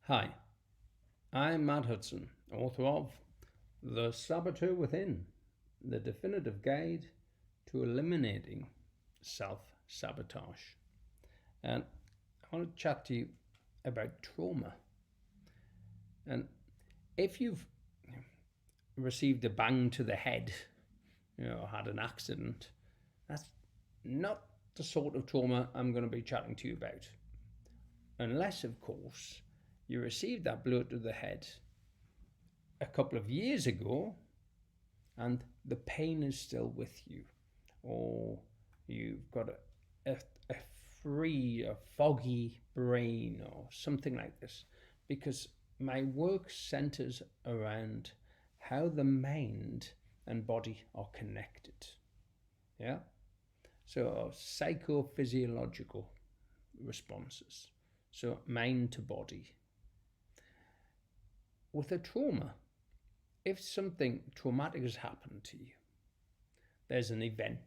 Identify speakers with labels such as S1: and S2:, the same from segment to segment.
S1: Hi, I'm Matt Hudson, author of The Saboteur Within, the definitive guide to eliminating self sabotage. And I want to chat to you about trauma. And if you've received a bang to the head, had an accident, that's not the sort of trauma I'm going to be chatting to you about. Unless, of course, you received that blow to the head a couple of years ago and the pain is still with you, or you've got a free, a foggy brain, or something like this, because my work centers around how the mind and body are connected. Yeah? So, psychophysiological responses. So, mind to body. With a trauma, if something traumatic has happened to you, there's an event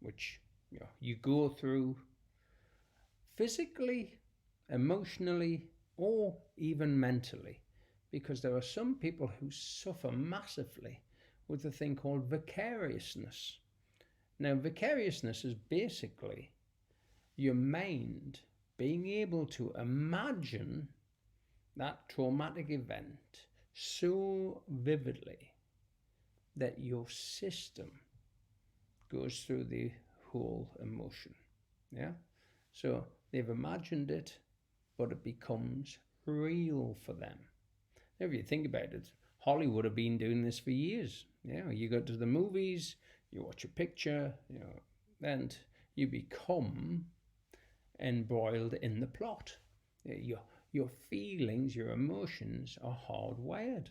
S1: which you go through physically, emotionally, or even mentally, because there are some people who suffer massively with a thing called vicariousness. Now, vicariousness is basically your mind being able to imagine that traumatic event so vividly that your system goes through the whole emotion. Yeah? So they've imagined it, but it becomes real for them. Now, if you think about it, Hollywood have been doing this for years. You go to the movies, you watch a picture, and you become embroiled in the plot. Your feelings, your emotions are hardwired.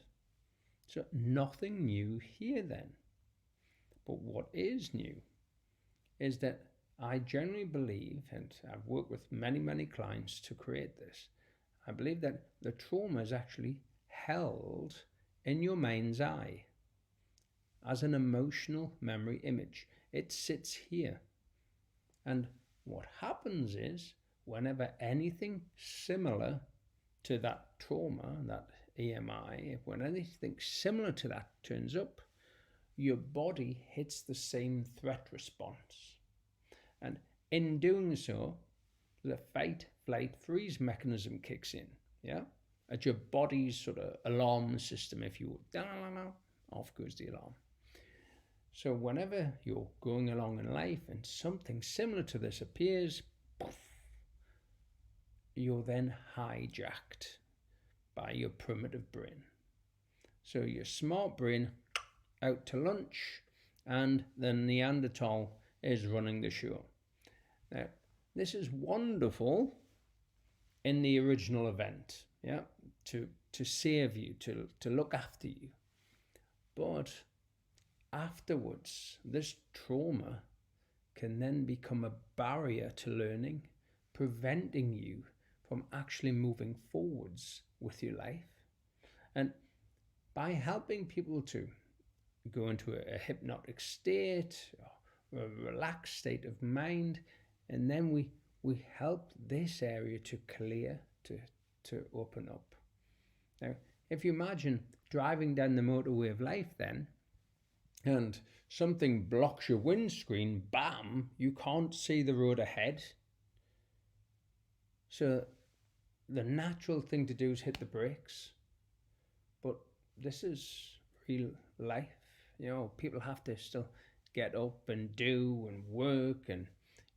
S1: So nothing new here then. But what is new is that I generally believe, and I've worked with many, many clients to create this, I believe that the trauma is actually held in your mind's eye as an emotional memory image. It sits here. And what happens is, whenever anything similar to that trauma, that EMI, when anything similar to that turns up, your body hits the same threat response. And in doing so, the fight, flight, freeze mechanism kicks in. Yeah? At your body's sort of alarm system, if you will. Off goes the alarm. So whenever you're going along in life and something similar to this appears, poof, you're then hijacked by your primitive brain. So your smart brain out to lunch, and the Neanderthal is running the show. Now, this is wonderful in the original event, to save you, to look after you. But afterwards, this trauma can then become a barrier to learning, preventing you from actually moving forwards with your life. And by helping people to go into a hypnotic state, or a relaxed state of mind, and then we help this area to clear, to open up. Now, if you imagine driving down the motorway of life then, and something blocks your windscreen, bam, you can't see the road ahead. So the natural thing to do is hit the brakes. But this is real life. People have to still get up and do and work, and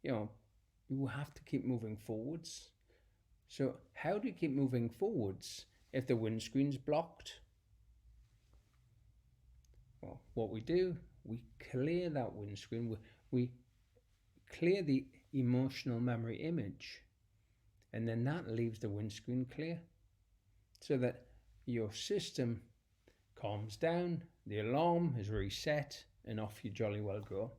S1: you have to keep moving forwards. So how do you keep moving forwards if the windscreen's blocked? Well, what we do, we clear that windscreen, we clear the emotional memory image, and then that leaves the windscreen clear, so that your system calms down, the alarm is reset, and off you jolly well go.